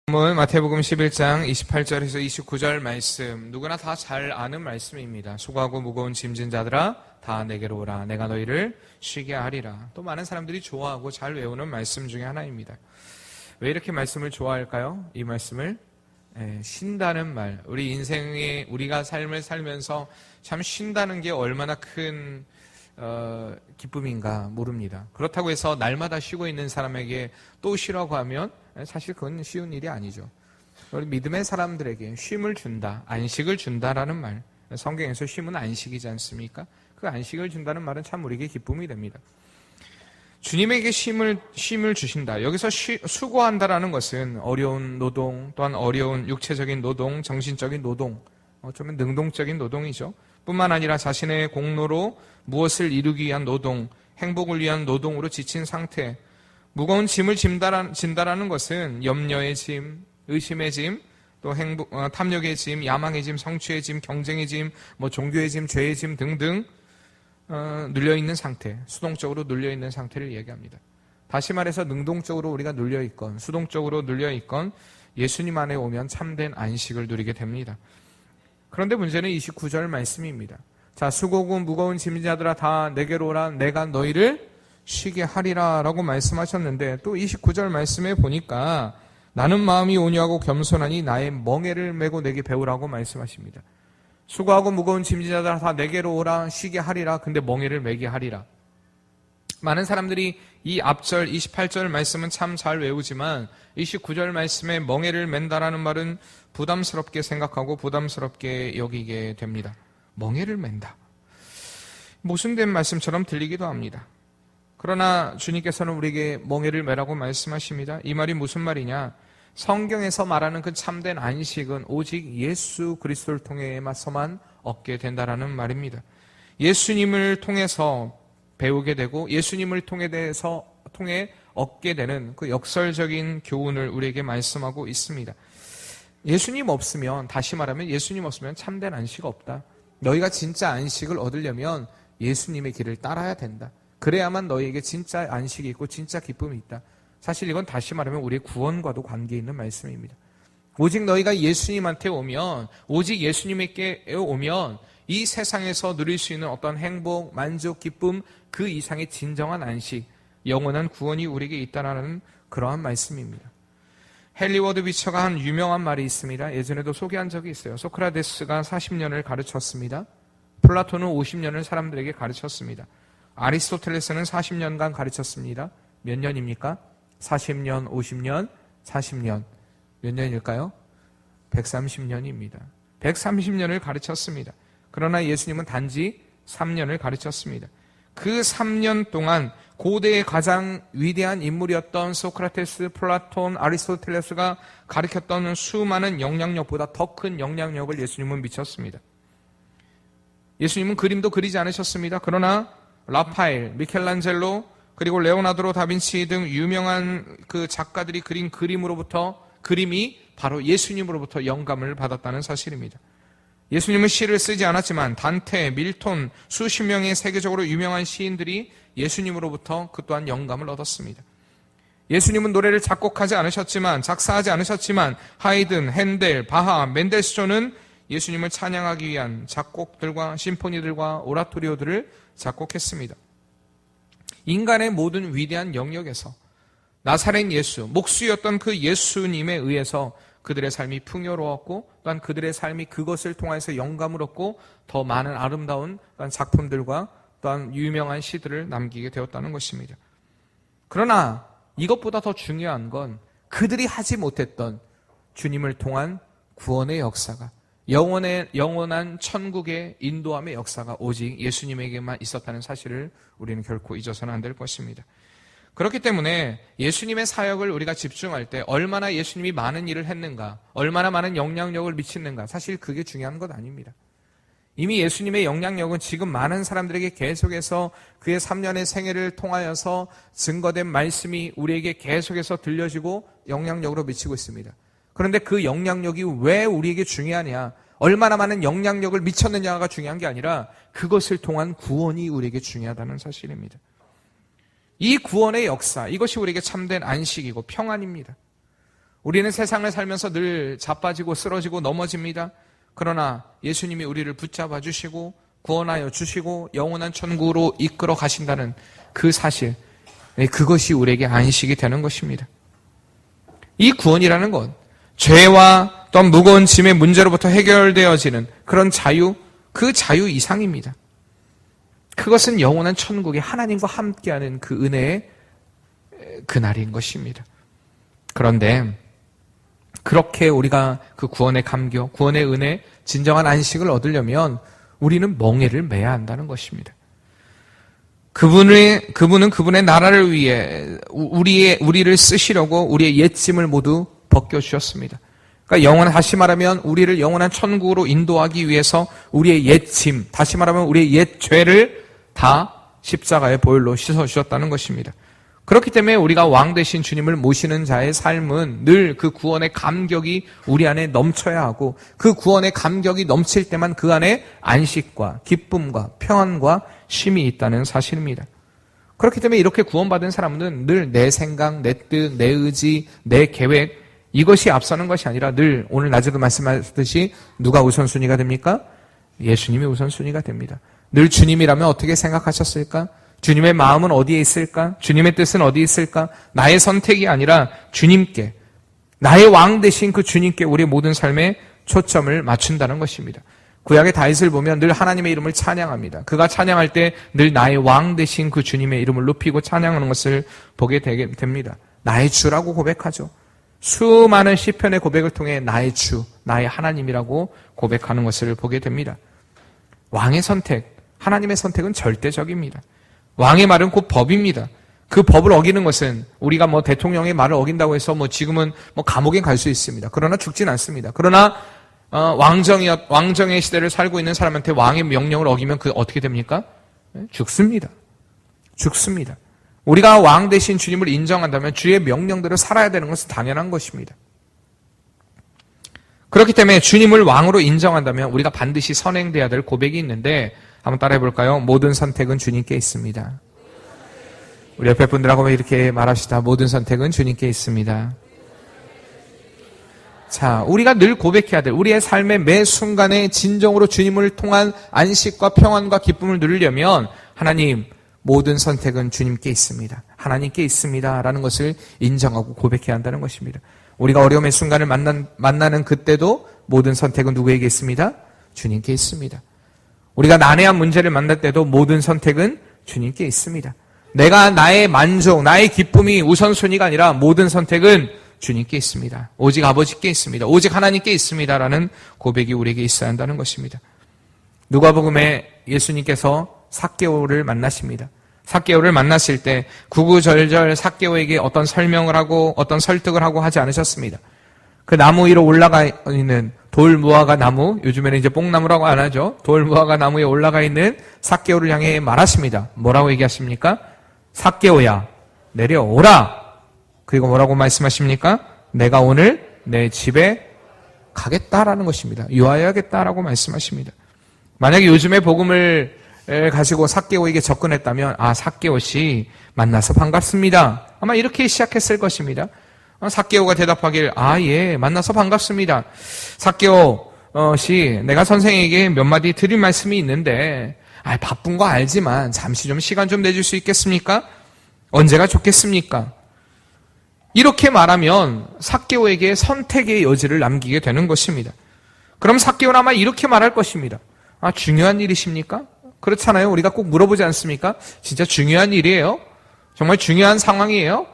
본문 마태복음 11장 28절에서 29절 말씀, 누구나 다 잘 아는 말씀입니다. 수고하고 무거운 짐진 자들아 다 내게로 오라, 내가 너희를 쉬게 하리라. 또 많은 사람들이 좋아하고 잘 외우는 말씀 중에 하나입니다. 왜 이렇게 말씀을 좋아할까요? 이 말씀을 쉰다는 말, 우리 인생에 우리가 삶을 살면서 참 쉰다는 게 얼마나 큰 기쁨인가 모릅니다. 그렇다고 해서 날마다 쉬고 있는 사람에게 또 쉬라고 하면 사실 그건 쉬운 일이 아니죠. 우리 믿음의 사람들에게 쉼을 준다, 안식을 준다라는 말, 성경에서 쉼은 안식이지 않습니까? 그 안식을 준다는 말은 참 우리에게 기쁨이 됩니다. 주님에게 쉼을 주신다. 여기서 수고한다라는 것은 어려운 노동, 또한 어려운 육체적인 노동, 정신적인 노동, 좀 능동적인 노동이죠. 뿐만 아니라 자신의 공로로 무엇을 이루기 위한 노동, 행복을 위한 노동으로 지친 상태, 무거운 짐을 진다라는 것은 염려의 짐, 의심의 짐, 또 탐욕의 짐, 야망의 짐, 성취의 짐, 경쟁의 짐, 종교의 짐, 죄의 짐 등등 눌려있는 상태, 수동적으로 눌려있는 상태를 얘기합니다. 다시 말해서 능동적으로 우리가 눌려있건 수동적으로 눌려있건 예수님 안에 오면 참된 안식을 누리게 됩니다. 그런데 문제는 29절 말씀입니다. 자, 수고고 무거운 짐진 자들아 다 내게로 오라, 내가 너희를 쉬게 하리라 라고 말씀하셨는데, 또 29절 말씀에 보니까 나는 마음이 온유하고 겸손하니 나의 멍에를 메고 내게 배우라고 말씀하십니다. 수고하고 무거운 짐진 자들아 다 내게로 오라, 쉬게 하리라. 근데 멍에를 메게 하리라. 많은 사람들이 이 앞절 28절 말씀은 참 잘 외우지만 29절 말씀에 멍에를 맨다라는 말은 부담스럽게 생각하고 부담스럽게 여기게 됩니다. 멍에를 맨다. 모순된 말씀처럼 들리기도 합니다. 그러나 주님께서는 우리에게 멍에를 매라고 말씀하십니다. 이 말이 무슨 말이냐? 성경에서 말하는 그 참된 안식은 오직 예수 그리스도를 통해서만 얻게 된다라는 말입니다. 예수님을 통해서 배우게 되고 예수님을 통해 얻게 되는 그 역설적인 교훈을 우리에게 말씀하고 있습니다. 예수님 없으면, 다시 말하면 예수님 없으면 참된 안식 없다. 너희가 진짜 안식을 얻으려면 예수님의 길을 따라야 된다. 그래야만 너희에게 진짜 안식이 있고 진짜 기쁨이 있다. 사실 이건 다시 말하면 우리의 구원과도 관계 있는 말씀입니다. 오직 너희가 예수님한테 오면, 오직 예수님에게 오면 이 세상에서 누릴 수 있는 어떤 행복, 만족, 기쁨, 그 이상의 진정한 안식, 영원한 구원이 우리에게 있다는 그러한 말씀입니다. 헨리 워드 비처가 한 유명한 말이 있습니다. 예전에도 소개한 적이 있어요. 소크라테스가 40년을 가르쳤습니다. 플라톤은 50년을 사람들에게 가르쳤습니다. 아리스토텔레스는 40년간 가르쳤습니다. 몇 년입니까? 40년, 50년, 40년. 몇 년일까요? 130년입니다. 130년을 가르쳤습니다. 그러나 예수님은 단지 3년을 가르쳤습니다. 그 3년 동안 고대의 가장 위대한 인물이었던 소크라테스, 플라톤, 아리스토텔레스가 가르쳤던 수많은 영향력보다 더 큰 영향력을 예수님은 미쳤습니다. 예수님은 그림도 그리지 않으셨습니다. 그러나 라파엘, 미켈란젤로, 그리고 레오나르도 다빈치 등 유명한 그 작가들이 그린 그림이 바로 예수님으로부터 영감을 받았다는 사실입니다. 예수님은 시를 쓰지 않았지만 단테, 밀톤, 수십 명의 세계적으로 유명한 시인들이 예수님으로부터 그 또한 영감을 얻었습니다. 예수님은 노래를 작사하지 않으셨지만 하이든, 핸델, 바하, 멘델스존은 예수님을 찬양하기 위한 작곡들과 심포니들과 오라토리오들을 작곡했습니다. 인간의 모든 위대한 영역에서 나사렛 예수, 목수였던 그 예수님에 의해서 그들의 삶이 풍요로웠고, 또한 그들의 삶이 그것을 통해서 영감을 얻고 더 많은 아름다운 작품들과 또한 유명한 시들을 남기게 되었다는 것입니다. 그러나 이것보다 더 중요한 건 그들이 하지 못했던 주님을 통한 구원의 역사가, 영원한 천국의 인도함의 역사가 오직 예수님에게만 있었다는 사실을 우리는 결코 잊어서는 안 될 것입니다. 그렇기 때문에 예수님의 사역을 우리가 집중할 때 얼마나 예수님이 많은 일을 했는가, 얼마나 많은 영향력을 미치는가, 사실 그게 중요한 것 아닙니다. 이미 예수님의 영향력은 지금 많은 사람들에게 계속해서 그의 3년의 생애를 통하여서 증거된 말씀이 우리에게 계속해서 들려지고 영향력으로 미치고 있습니다. 그런데 그 영향력이 왜 우리에게 중요하냐, 얼마나 많은 영향력을 미쳤느냐가 중요한 게 아니라 그것을 통한 구원이 우리에게 중요하다는 사실입니다. 이 구원의 역사, 이것이 우리에게 참된 안식이고 평안입니다. 우리는 세상을 살면서 늘 자빠지고 쓰러지고 넘어집니다. 그러나 예수님이 우리를 붙잡아 주시고 구원하여 주시고 영원한 천국으로 이끌어 가신다는 그 사실, 그것이 우리에게 안식이 되는 것입니다. 이 구원이라는 것, 죄와 또한 무거운 짐의 문제로부터 해결되어지는 그런 자유, 그 자유 이상입니다. 그것은 영원한 천국에 하나님과 함께하는 그 은혜의 그날인 것입니다. 그런데 그렇게 우리가 그 구원의 감격, 구원의 은혜, 진정한 안식을 얻으려면 우리는 멍에를 매야 한다는 것입니다. 그분은 그분의 나라를 위해 우리를 쓰시려고 우리의 옛짐을 모두 벗겨주셨습니다. 그러니까 다시 말하면 우리를 영원한 천국으로 인도하기 위해서 우리의 옛짐, 다시 말하면 우리의 옛 죄를 다 십자가의 보혈로 씻어주셨다는 것입니다. 그렇기 때문에 우리가 왕 되신 주님을 모시는 자의 삶은 늘 그 구원의 감격이 우리 안에 넘쳐야 하고, 그 구원의 감격이 넘칠 때만 그 안에 안식과 기쁨과 평안과 쉼이 있다는 사실입니다. 그렇기 때문에 이렇게 구원받은 사람은 늘 내 생각, 내 뜻, 내 의지, 내 계획, 이것이 앞서는 것이 아니라 늘 오늘 낮에도 말씀하셨듯이 누가 우선순위가 됩니까? 예수님이 우선순위가 됩니다. 늘 주님이라면 어떻게 생각하셨을까? 주님의 마음은 어디에 있을까? 주님의 뜻은 어디에 있을까? 나의 선택이 아니라 주님께, 나의 왕 되신 그 주님께 우리의 모든 삶에 초점을 맞춘다는 것입니다. 구약의 다윗을 보면 늘 하나님의 이름을 찬양합니다. 그가 찬양할 때 늘 나의 왕 되신 그 주님의 이름을 높이고 찬양하는 것을 보게 됩니다. 나의 주라고 고백하죠. 수많은 시편의 고백을 통해 나의 주, 나의 하나님이라고 고백하는 것을 보게 됩니다. 왕의 선택, 하나님의 선택은 절대적입니다. 왕의 말은 곧 법입니다. 그 법을 어기는 것은 우리가 대통령의 말을 어긴다고 해서 지금은 감옥에 갈 수 있습니다. 그러나 죽진 않습니다. 그러나 왕정의 시대를 살고 있는 사람한테 왕의 명령을 어기면 그 어떻게 됩니까? 죽습니다. 죽습니다. 우리가 왕 되신 주님을 인정한다면 주의 명령대로 살아야 되는 것은 당연한 것입니다. 그렇기 때문에 주님을 왕으로 인정한다면 우리가 반드시 선행돼야 될 고백이 있는데 한번 따라해 볼까요? 모든 선택은 주님께 있습니다. 우리 옆에 분들하고 이렇게 말합시다. 모든 선택은 주님께 있습니다. 자, 우리가 늘 고백해야 될 우리의 삶의 매 순간에 진정으로 주님을 통한 안식과 평안과 기쁨을 누리려면 하나님, 모든 선택은 주님께 있습니다. 하나님께 있습니다. 라는 것을 인정하고 고백해야 한다는 것입니다. 우리가 어려움의 순간을 만나는 그때도 모든 선택은 누구에게 있습니다? 주님께 있습니다. 우리가 난해한 문제를 만날 때도 모든 선택은 주님께 있습니다. 내가 나의 만족, 나의 기쁨이 우선순위가 아니라 모든 선택은 주님께 있습니다. 오직 아버지께 있습니다. 오직 하나님께 있습니다. 라는 고백이 우리에게 있어야 한다는 것입니다. 누가복음에 예수님께서 삭개오를 만나십니다. 삭개오를 만났을 때 구구절절 삭개오에게 어떤 설명을 하고 어떤 설득을 하고 하지 않으셨습니다. 그 나무 위로 올라가 있는 돌무화과 나무, 요즘에는 이제 뽕나무라고 안 하죠. 돌무화과 나무에 올라가 있는 삭개오를 향해 말하십니다. 뭐라고 얘기하십니까? 삭개오야, 내려오라. 그리고 뭐라고 말씀하십니까? 내가 오늘 내 집에 가겠다라는 것입니다. 유하여야겠다라고 말씀하십니다. 만약에 요즘에 복음을 가지고 삭개오에게 접근했다면 삭개오 씨 만나서 반갑습니다. 아마 이렇게 시작했을 것입니다. 삭개오가 대답하길 예, 만나서 반갑습니다. 삭개오 씨, 내가 선생에게 몇 마디 드릴 말씀이 있는데 바쁜 거 알지만 잠시 좀 시간 좀 내줄 수 있겠습니까? 언제가 좋겠습니까? 이렇게 말하면 삭개오에게 선택의 여지를 남기게 되는 것입니다. 그럼 삭개오는 아마 이렇게 말할 것입니다. 중요한 일이십니까? 그렇잖아요. 우리가 꼭 물어보지 않습니까? 진짜 중요한 일이에요? 정말 중요한 상황이에요?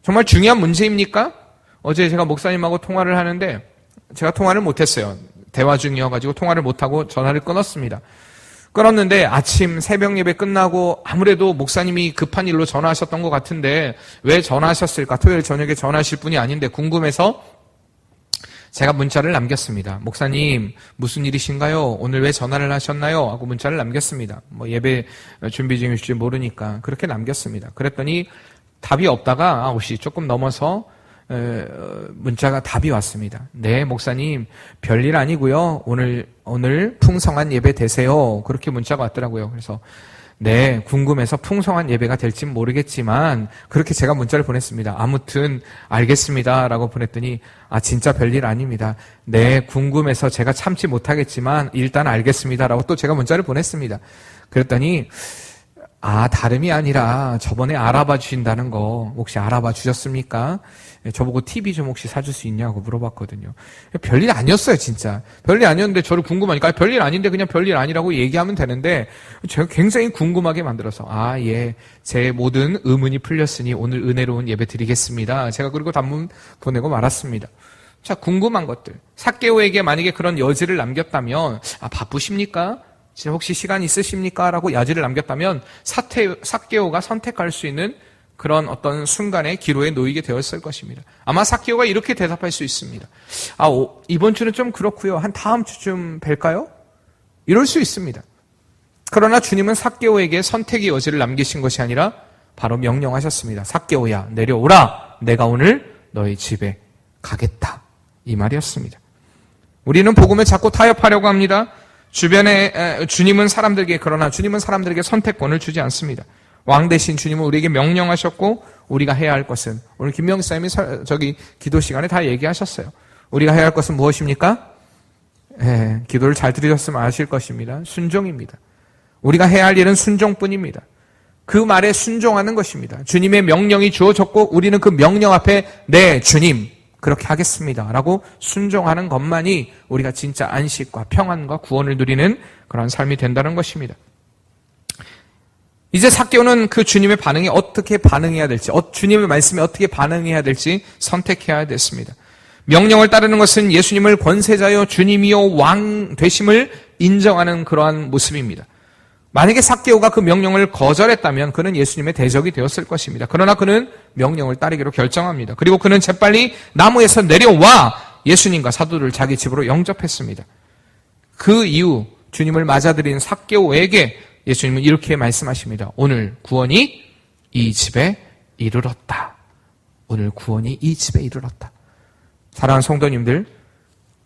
정말 중요한 문제입니까? 어제 제가 목사님하고 통화를 하는데 제가 통화를 못했어요. 대화 중이어가지고 통화를 못하고 전화를 끊었습니다. 끊었는데 아침 새벽 예배 끝나고 아무래도 목사님이 급한 일로 전화하셨던 것 같은데 왜 전화하셨을까? 토요일 저녁에 전화하실 분이 아닌데 궁금해서 제가 문자를 남겼습니다. 목사님, 무슨 일이신가요? 오늘 왜 전화를 하셨나요? 하고 문자를 남겼습니다. 예배 준비 중이실지 모르니까 그렇게 남겼습니다. 그랬더니 답이 없다가 9시 조금 넘어서 문자가 답이 왔습니다. 네, 목사님, 별일 아니고요. 오늘 풍성한 예배 되세요. 그렇게 문자가 왔더라고요. 그래서 네, 궁금해서 풍성한 예배가 될진 모르겠지만 그렇게 제가 문자를 보냈습니다. 아무튼 알겠습니다 라고 보냈더니 진짜 별일 아닙니다. 네, 궁금해서 제가 참지 못하겠지만 일단 알겠습니다 라고 또 제가 문자를 보냈습니다. 그랬더니 다름이 아니라 저번에 알아봐 주신다는 거 혹시 알아봐 주셨습니까? 저보고 TV 좀 혹시 사줄 수 있냐고 물어봤거든요. 별일 아니었어요, 진짜. 별일 아니었는데 저를 궁금하니까 별일 아닌데 그냥 별일 아니라고 얘기하면 되는데 제가 굉장히 궁금하게 만들어서 예, 제 모든 의문이 풀렸으니 오늘 은혜로운 예배 드리겠습니다. 제가 그리고 단문 보내고 말았습니다. 자, 궁금한 것들. 삭개오에게 만약에 그런 여지를 남겼다면 바쁘십니까? 진짜 혹시 시간 있으십니까? 라고 여지를 남겼다면 삭개오가 선택할 수 있는 그런 어떤 순간의 기로에 놓이게 되었을 것입니다. 아마 삭개오가 이렇게 대답할 수 있습니다. 이번 주는 좀 그렇고요. 한 다음 주쯤 뵐까요? 이럴 수 있습니다. 그러나 주님은 삭개오에게 선택의 여지를 남기신 것이 아니라 바로 명령하셨습니다. 삭개오야, 내려오라. 내가 오늘 너희 집에 가겠다. 이 말이었습니다. 우리는 복음을 자꾸 타협하려고 합니다. 주변에 주님은 사람들에게 선택권을 주지 않습니다. 왕 대신 주님은 우리에게 명령하셨고 우리가 해야 할 것은 오늘 김명희 사님이 기도 시간에 다 얘기하셨어요. 우리가 해야 할 것은 무엇입니까? 기도를 잘 들으셨으면 아실 것입니다. 순종입니다. 우리가 해야 할 일은 순종뿐입니다. 그 말에 순종하는 것입니다. 주님의 명령이 주어졌고 우리는 그 명령 앞에 네 주님 그렇게 하겠습니다 라고 순종하는 것만이 우리가 진짜 안식과 평안과 구원을 누리는 그런 삶이 된다는 것입니다. 이제 삭개오는 그 주님의 반응에 어떻게 반응해야 될지, 주님의 말씀에 어떻게 반응해야 될지 선택해야 됐습니다. 명령을 따르는 것은 예수님을 권세자요 주님이요 왕 되심을 인정하는 그러한 모습입니다. 만약에 삭개오가 그 명령을 거절했다면 그는 예수님의 대적이 되었을 것입니다. 그러나 그는 명령을 따르기로 결정합니다. 그리고 그는 재빨리 나무에서 내려와 예수님과 사도를 자기 집으로 영접했습니다. 그 이후 주님을 맞아들인 삭개오에게 예수님은 이렇게 말씀하십니다. 오늘 구원이 이 집에 이르렀다. 오늘 구원이 이 집에 이르렀다. 사랑하는 성도님들,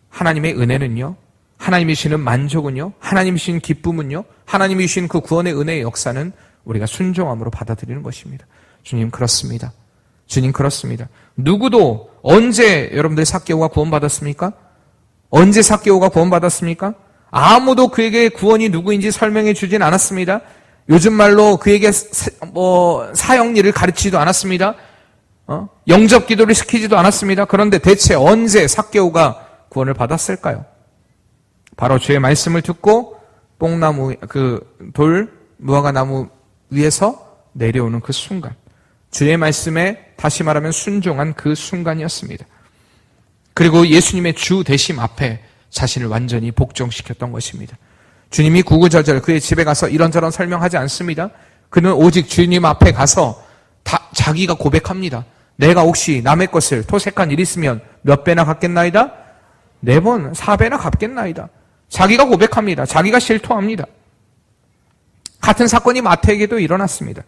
하나님의 은혜는요, 하나님이 주시는 만족은요, 하나님이 주신 기쁨은요, 하나님이 주신 그 구원의 은혜의 역사는 우리가 순종함으로 받아들이는 것입니다. 주님 그렇습니다. 주님 그렇습니다. 누구도 언제 여러분들 삭개오가 구원받았습니까? 언제 삭개오가 구원받았습니까? 아무도 그에게 구원이 누구인지 설명해 주진 않았습니다. 요즘 말로 그에게 사형리를 가르치지도 않았습니다. 영접 기도를 시키지도 않았습니다. 그런데 대체 언제 삭개오가 구원을 받았을까요? 바로 주의 말씀을 듣고 뽕나무 무화과 나무 위에서 내려오는 그 순간, 주의 말씀에 다시 말하면 순종한 그 순간이었습니다. 그리고 예수님의 주 되심 앞에 자신을 완전히 복종시켰던 것입니다. 주님이 구구절절 그의 집에 가서 이런저런 설명하지 않습니다. 그는 오직 주님 앞에 가서 자기가 고백합니다. 내가 혹시 남의 것을 토색한 일 있으면 몇 배나 갚겠나이다? 4번, 4배나 갚겠나이다. 자기가 고백합니다. 자기가 실토합니다. 같은 사건이 마태에게도 일어났습니다.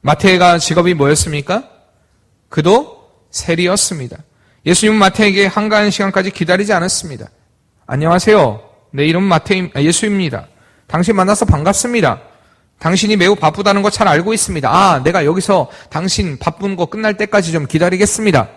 마태가 직업이 뭐였습니까? 그도 세리였습니다. 예수님은 마태에게 한가한 시간까지 기다리지 않았습니다. 안녕하세요. 내 이름은 예수입니다. 당신 만나서 반갑습니다. 당신이 매우 바쁘다는 거 잘 알고 있습니다. 내가 여기서 당신 바쁜 거 끝날 때까지 좀 기다리겠습니다.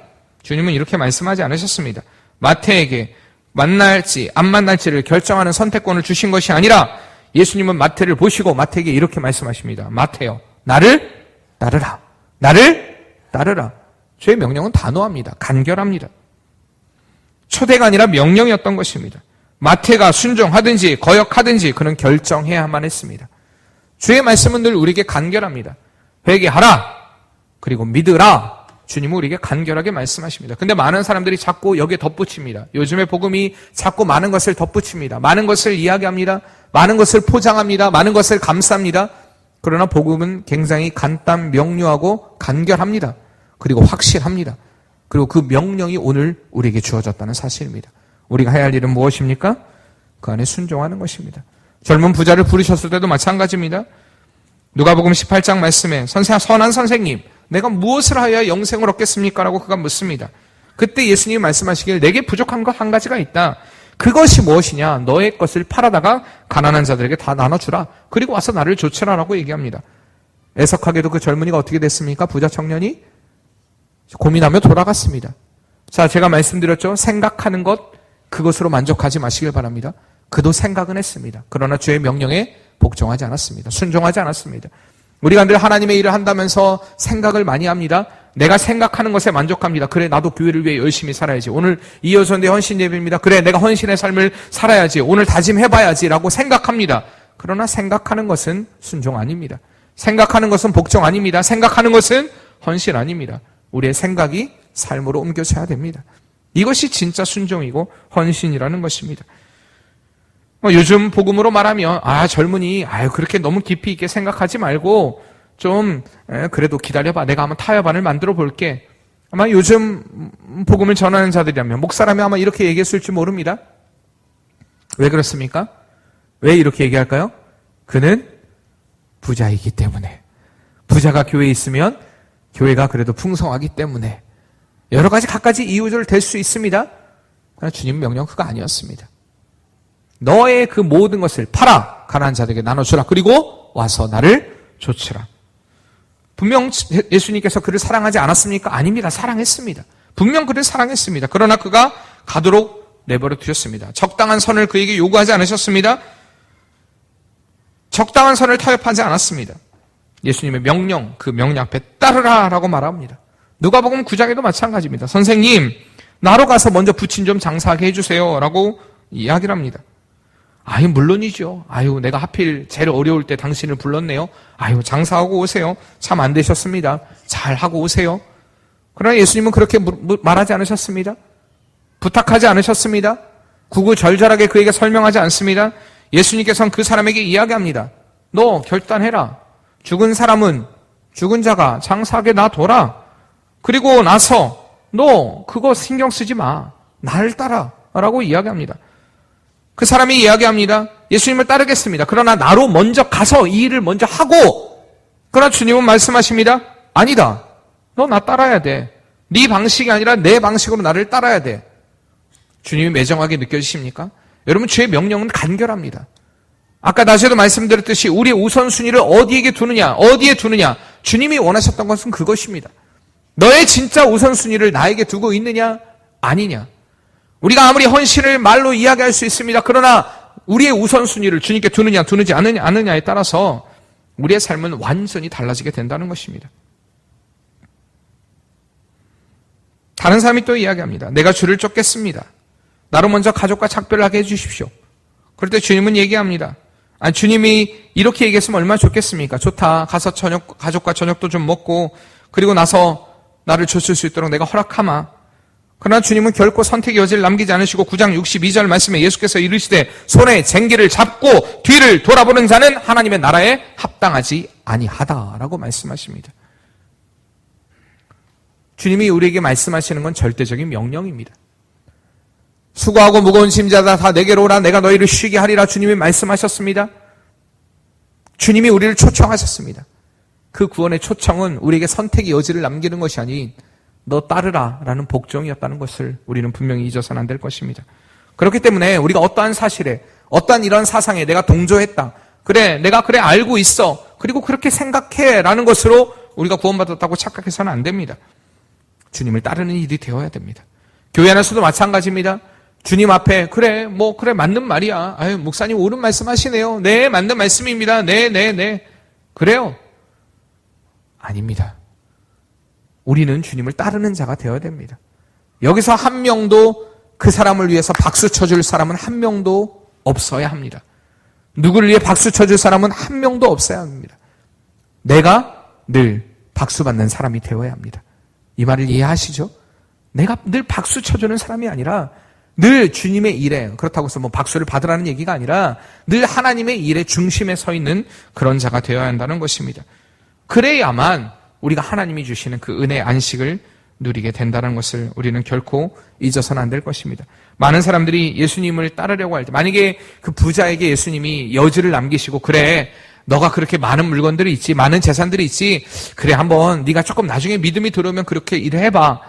주님은 이렇게 말씀하지 않으셨습니다. 마태에게 만날지 안 만날지를 결정하는 선택권을 주신 것이 아니라 예수님은 마태를 보시고 마태에게 이렇게 말씀하십니다. 마태여, 나를 따르라. 나를 따르라. 주의 명령은 단호합니다. 간결합니다. 초대가 아니라 명령이었던 것입니다. 마태가 순종하든지 거역하든지 그는 결정해야만 했습니다. 주의 말씀은 늘 우리에게 간결합니다. 회개하라. 그리고 믿으라. 주님은 우리에게 간결하게 말씀하십니다. 근데 많은 사람들이 자꾸 여기에 덧붙입니다. 요즘의 복음이 자꾸 많은 것을 덧붙입니다. 많은 것을 이야기합니다. 많은 것을 포장합니다. 많은 것을 감쌉니다. 그러나 복음은 굉장히 간단 명료하고 간결합니다. 그리고 확실합니다. 그리고 그 명령이 오늘 우리에게 주어졌다는 사실입니다. 우리가 해야 할 일은 무엇입니까? 그 안에 순종하는 것입니다. 젊은 부자를 부르셨을 때도 마찬가지입니다. 누가복음 18장 말씀에 선한 선생님, 내가 무엇을 하여야 영생을 얻겠습니까? 라고 그가 묻습니다. 그때 예수님이 말씀하시길 내게 부족한 것 한 가지가 있다. 그것이 무엇이냐? 너의 것을 팔아다가 가난한 자들에게 다 나눠주라. 그리고 와서 나를 좇으라라고 얘기합니다. 애석하게도 그 젊은이가 어떻게 됐습니까? 부자 청년이 고민하며 돌아갔습니다. 자, 제가 말씀드렸죠. 생각하는 것, 그것으로 만족하지 마시길 바랍니다. 그도 생각은 했습니다. 그러나 주의 명령에 복종하지 않았습니다. 순종하지 않았습니다. 우리가 늘 하나님의 일을 한다면서 생각을 많이 합니다. 내가 생각하는 것에 만족합니다. 그래, 나도 교회를 위해 열심히 살아야지. 오늘 이여선대 헌신 예배입니다. 그래, 내가 헌신의 삶을 살아야지. 오늘 다짐해봐야지 라고 생각합니다. 그러나 생각하는 것은 순종 아닙니다. 생각하는 것은 복종 아닙니다. 생각하는 것은 헌신 아닙니다. 우리의 생각이 삶으로 옮겨져야 됩니다. 이것이 진짜 순종이고 헌신이라는 것입니다. 요즘 복음으로 말하면 젊은이 그렇게 너무 깊이 있게 생각하지 말고 좀 그래도 기다려봐. 내가 한번 타협안을 만들어 볼게. 아마 요즘 복음을 전하는 자들이라면 목사라면 아마 이렇게 얘기했을지 모릅니다. 왜 그렇습니까? 왜 이렇게 얘기할까요? 그는 부자이기 때문에. 부자가 교회에 있으면 교회가 그래도 풍성하기 때문에. 여러 가지 갖가지 이유들 될 수 있습니다. 그러나 주님 명령 그거 아니었습니다. 너의 그 모든 것을 팔아 가난한 자들에게 나눠주라. 그리고 와서 나를 좇으라. 분명 예수님께서 그를 사랑하지 않았습니까? 아닙니다. 사랑했습니다. 분명 그를 사랑했습니다. 그러나 그가 가도록 내버려 두셨습니다. 적당한 선을 그에게 요구하지 않으셨습니다. 적당한 선을 타협하지 않았습니다. 예수님의 명령, 그 명령 앞에 따르라 라고 말합니다. 누가복음 9장에도 마찬가지입니다. 선생님, 나로 가서 먼저 부친 좀 장사하게 해주세요 라고 이야기를 합니다. 물론이죠. 내가 하필 제일 어려울 때 당신을 불렀네요. 장사하고 오세요. 참 안 되셨습니다. 잘하고 오세요. 그러나 예수님은 그렇게 말하지 않으셨습니다. 부탁하지 않으셨습니다. 구구절절하게 그에게 설명하지 않습니다. 예수님께서는 그 사람에게 이야기합니다. 너 결단해라. 죽은 사람은 죽은 자가 장사하게 놔둬라. 그리고 나서 너 그거 신경 쓰지 마. 나를 따라 라고 이야기합니다. 그 사람이 이야기합니다. 예수님을 따르겠습니다. 그러나 나로 먼저 가서 이 일을 먼저 하고, 그러나 주님은 말씀하십니다. 아니다. 너 나 따라야 돼. 네 방식이 아니라 내 방식으로 나를 따라야 돼. 주님이 매정하게 느껴지십니까? 여러분, 주의 명령은 간결합니다. 아까 낮에도 말씀드렸듯이 우리의 우선순위를 어디에 두느냐. 주님이 원하셨던 것은 그것입니다. 너의 진짜 우선순위를 나에게 두고 있느냐, 아니냐. 우리가 아무리 헌신을 말로 이야기할 수 있습니다. 그러나 우리의 우선순위를 주님께 두느냐 두지 않느냐에 따라서 우리의 삶은 완전히 달라지게 된다는 것입니다. 다른 사람이 또 이야기합니다. 내가 주를 쫓겠습니다. 나로 먼저 가족과 작별하게 해주십시오. 그럴 때 주님은 얘기합니다. 주님이 이렇게 얘기했으면 얼마나 좋겠습니까? 좋다. 가서 가족과 저녁도 좀 먹고 그리고 나서 나를 좇을 수 있도록 내가 허락하마. 그러나 주님은 결코 선택의 여지를 남기지 않으시고 9장 62절 말씀에 예수께서 이르시되 손에 쟁기를 잡고 뒤를 돌아보는 자는 하나님의 나라에 합당하지 아니하다라고 말씀하십니다. 주님이 우리에게 말씀하시는 건 절대적인 명령입니다. 수고하고 무거운 짐자다 다 내게로 오라. 내가 너희를 쉬게 하리라. 주님이 말씀하셨습니다. 주님이 우리를 초청하셨습니다. 그 구원의 초청은 우리에게 선택의 여지를 남기는 것이 아닌 너 따르라 라는 복종이었다는 것을 우리는 분명히 잊어서는 안 될 것입니다. 그렇기 때문에 우리가 어떠한 사실에 어떠한 이런 사상에 내가 동조했다. 그래 내가 알고 있어. 그리고 그렇게 생각해 라는 것으로 우리가 구원받았다고 착각해서는 안 됩니다. 주님을 따르는 일이 되어야 됩니다. 교회 안에서도 마찬가지입니다. 주님 앞에 그래 맞는 말이야. 목사님 옳은 말씀 하시네요. 네 맞는 말씀입니다. 네 그래요. 아닙니다. 우리는 주님을 따르는 자가 되어야 됩니다. 여기서 한 명도 그 사람을 위해서 박수 쳐줄 사람은 한 명도 없어야 합니다. 누구를 위해 박수 쳐줄 사람은 한 명도 없어야 합니다. 내가 늘 박수 받는 사람이 되어야 합니다. 이 말을 이해하시죠? 내가 늘 박수 쳐주는 사람이 아니라 늘 주님의 일에, 그렇다고 해서 박수를 받으라는 얘기가 아니라 늘 하나님의 일의 중심에 서 있는 그런 자가 되어야 한다는 것입니다. 그래야만 우리가 하나님이 주시는 그 은혜의 안식을 누리게 된다는 것을 우리는 결코 잊어서는 안 될 것입니다. 많은 사람들이 예수님을 따르려고 할 때 만약에 그 부자에게 예수님이 여지를 남기시고 그래 너가 그렇게 많은 물건들이 있지 많은 재산들이 있지 그래 한번 네가 조금 나중에 믿음이 들어오면 그렇게 일해봐.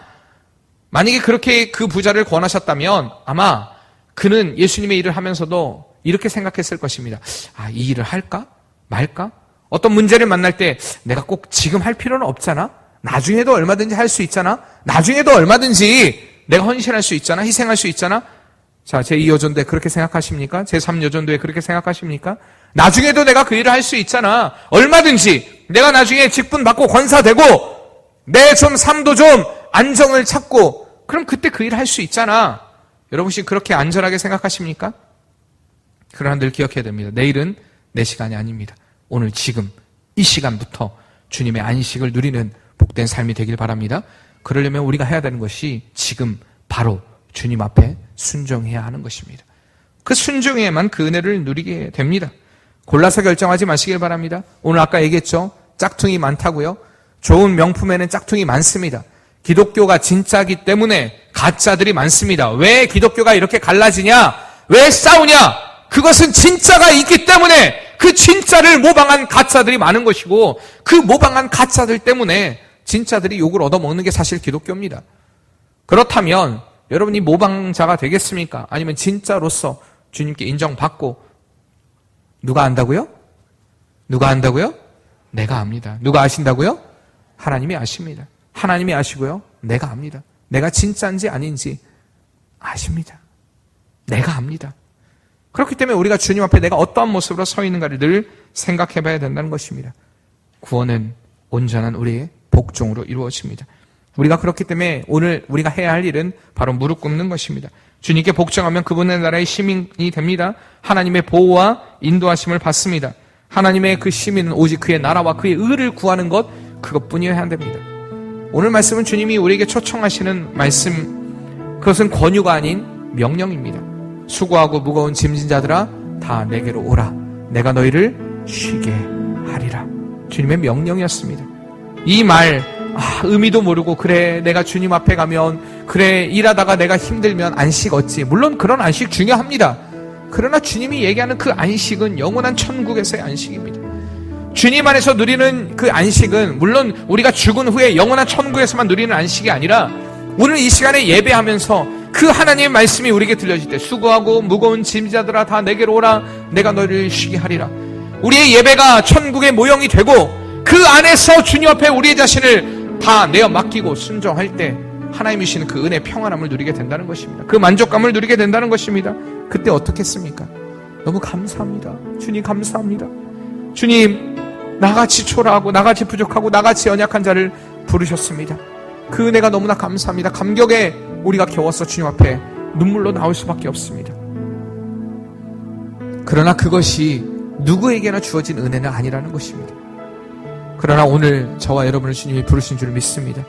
만약에 그렇게 그 부자를 권하셨다면 아마 그는 예수님의 일을 하면서도 이렇게 생각했을 것입니다. 이 일을 할까? 말까? 어떤 문제를 만날 때 내가 꼭 지금 할 필요는 없잖아? 나중에도 얼마든지 할 수 있잖아? 나중에도 얼마든지 내가 헌신할 수 있잖아? 희생할 수 있잖아? 자, 제2여전도에 그렇게 생각하십니까? 제3여전도에 그렇게 생각하십니까? 나중에도 내가 그 일을 할 수 있잖아. 얼마든지 내가 나중에 직분 받고 권사되고 내 좀 삶도 좀 안정을 찾고 그럼 그때 그 일을 할 수 있잖아. 여러분 혹시 그렇게 안전하게 생각하십니까? 그러나 늘 기억해야 됩니다. 내일은 내 시간이 아닙니다. 오늘 지금 이 시간부터 주님의 안식을 누리는 복된 삶이 되길 바랍니다. 그러려면 우리가 해야 되는 것이 지금 바로 주님 앞에 순종해야 하는 것입니다. 그 순종에만 그 은혜를 누리게 됩니다. 골라서 결정하지 마시길 바랍니다. 오늘 아까 얘기했죠. 짝퉁이 많다고요. 좋은 명품에는 짝퉁이 많습니다. 기독교가 진짜기 때문에 가짜들이 많습니다. 왜 기독교가 이렇게 갈라지냐? 왜 싸우냐? 그것은 진짜가 있기 때문에 그 진짜를 모방한 가짜들이 많은 것이고 그 모방한 가짜들 때문에 진짜들이 욕을 얻어먹는 게 사실 기독교입니다. 그렇다면 여러분이 모방자가 되겠습니까? 아니면 진짜로서 주님께 인정받고 누가 안다고요? 누가 안다고요? 내가 압니다. 누가 아신다고요? 하나님이 아십니다. 하나님이 아시고요. 내가 압니다. 내가 진짜인지 아닌지 아십니다. 내가 압니다. 그렇기 때문에 우리가 주님 앞에 내가 어떠한 모습으로 서 있는가를 늘 생각해 봐야 된다는 것입니다. 구원은 온전한 우리의 복종으로 이루어집니다. 우리가 그렇기 때문에 오늘 우리가 해야 할 일은 바로 무릎 꿇는 것입니다. 주님께 복종하면 그분의 나라의 시민이 됩니다. 하나님의 보호와 인도하심을 받습니다. 하나님의 그 시민은 오직 그의 나라와 그의 의를 구하는 것 그것뿐이어야 됩니다. 오늘 말씀은 주님이 우리에게 초청하시는 말씀, 그것은 권유가 아닌 명령입니다. 수고하고 무거운 짐진 자들아 다 내게로 오라. 내가 너희를 쉬게 하리라. 주님의 명령이었습니다. 이 말 의미도 모르고 그래 내가 주님 앞에 가면 그래 일하다가 내가 힘들면 안식 얻지. 물론 그런 안식 중요합니다. 그러나 주님이 얘기하는 그 안식은 영원한 천국에서의 안식입니다. 주님 안에서 누리는 그 안식은 물론 우리가 죽은 후에 영원한 천국에서만 누리는 안식이 아니라 오늘 이 시간에 예배하면서 그 하나님의 말씀이 우리에게 들려질 때 수고하고 무거운 짐자들아 다 내게로 오라. 내가 너희를 쉬게 하리라. 우리의 예배가 천국의 모형이 되고 그 안에서 주님 앞에 우리의 자신을 다 내어 맡기고 순종할 때 하나님이 주시는 그 은혜 평안함을 누리게 된다는 것입니다. 그 만족감을 누리게 된다는 것입니다. 그때 어떻겠습니까? 너무 감사합니다. 주님 감사합니다. 주님 나같이 초라하고 나같이 부족하고 나같이 연약한 자를 부르셨습니다. 그 은혜가 너무나 감사합니다. 감격에 우리가 겨워서 주님 앞에 눈물로 나올 수밖에 없습니다. 그러나 그것이 누구에게나 주어진 은혜는 아니라는 것입니다. 그러나 오늘 저와 여러분을 주님이 부르신 줄 믿습니다.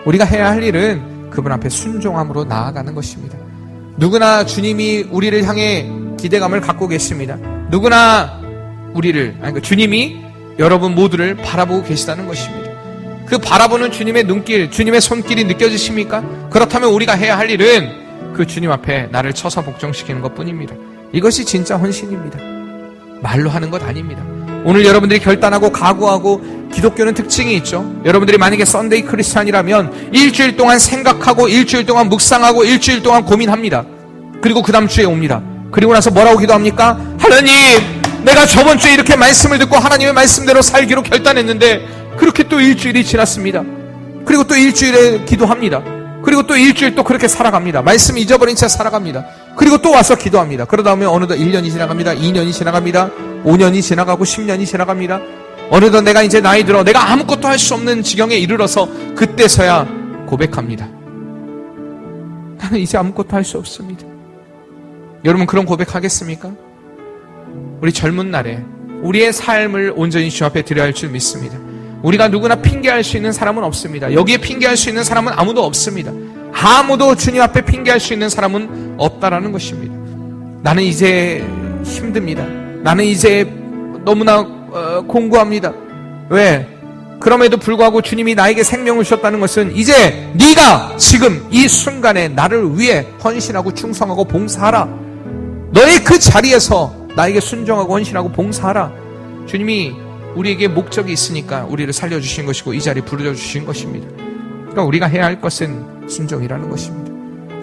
우리가 해야 할 일은 그분 앞에 순종함으로 나아가는 것입니다. 누구나 주님이 우리를 향해 기대감을 갖고 계십니다. 누구나 주님이 여러분 모두를 바라보고 계시다는 것입니다. 그 바라보는 주님의 눈길, 주님의 손길이 느껴지십니까? 그렇다면 우리가 해야 할 일은 그 주님 앞에 나를 쳐서 복종시키는 것뿐입니다. 이것이 진짜 헌신입니다. 말로 하는 것 아닙니다. 오늘 여러분들이 결단하고 각오하고 기독교는 특징이 있죠. 여러분들이 만약에 썬데이 크리스찬이라면 일주일 동안 생각하고 일주일 동안 묵상하고 일주일 동안 고민합니다. 그리고 그 다음 주에 옵니다. 그리고 나서 뭐라고 기도합니까? 하나님, 내가 저번 주에 이렇게 말씀을 듣고 하나님의 말씀대로 살기로 결단했는데 그렇게 또 일주일이 지났습니다. 그리고 또 일주일에 기도합니다. 그리고 또 일주일 또 그렇게 살아갑니다. 말씀 잊어버린 채 살아갑니다. 그리고 또 와서 기도합니다. 그러다 보면 어느덧 1년이 지나갑니다. 2년이 지나갑니다. 5년이 지나가고 10년이 지나갑니다. 어느덧 내가 이제 나이 들어 내가 아무것도 할 수 없는 지경에 이르러서 그때서야 고백합니다. 나는 이제 아무것도 할 수 없습니다. 여러분 그런 고백하겠습니까? 우리 젊은 날에 우리의 삶을 온전히 주 앞에 드려야 할 줄 믿습니다. 우리가 누구나 핑계할 수 있는 사람은 없습니다. 여기에 핑계할 수 있는 사람은 아무도 없습니다. 아무도 주님 앞에 핑계할 수 있는 사람은 없다라는 것입니다. 나는 이제 힘듭니다. 나는 이제 너무나 공고합니다. 왜? 그럼에도 불구하고 주님이 나에게 생명을 주셨다는 것은 이제 네가 지금 이 순간에 나를 위해 헌신하고 충성하고 봉사하라. 너의 그 자리에서 나에게 순종하고 헌신하고 봉사하라. 주님이 우리에게 목적이 있으니까 우리를 살려주신 것이고 이 자리에 부르짖으신 것입니다. 그러니까 우리가 해야 할 것은 순종이라는 것입니다.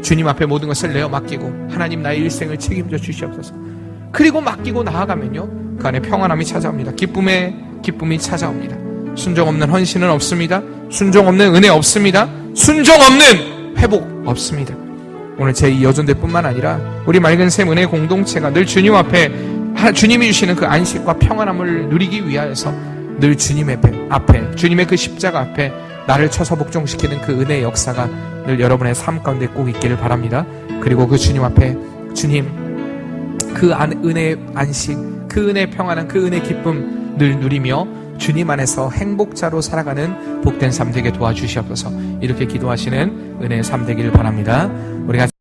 주님 앞에 모든 것을 내어 맡기고 하나님 나의 일생을 책임져 주시옵소서. 그리고 맡기고 나아가면요, 그 안에 평안함이 찾아옵니다. 기쁨이 찾아옵니다. 순종 없는 헌신은 없습니다. 순종 없는 은혜 없습니다. 순종 없는 회복 없습니다. 오늘 제2 여전대뿐만 아니라 우리 맑은 샘 은혜 공동체가 늘 주님 앞에 주님이 주시는 그 안식과 평안함을 누리기 위하여서 늘 주님 앞에 주님의 그 십자가 앞에 나를 쳐서 복종시키는 그 은혜의 역사가 늘 여러분의 삶 가운데 꼭 있기를 바랍니다. 그리고 그 주님 앞에 주님 그 은혜의 안식, 그 은혜의 평안한 그 은혜의 기쁨 늘 누리며 주님 안에서 행복자로 살아가는 복된 삶 되게 도와주시옵소서. 이렇게 기도하시는 은혜의 삶 되기를 바랍니다. 우리가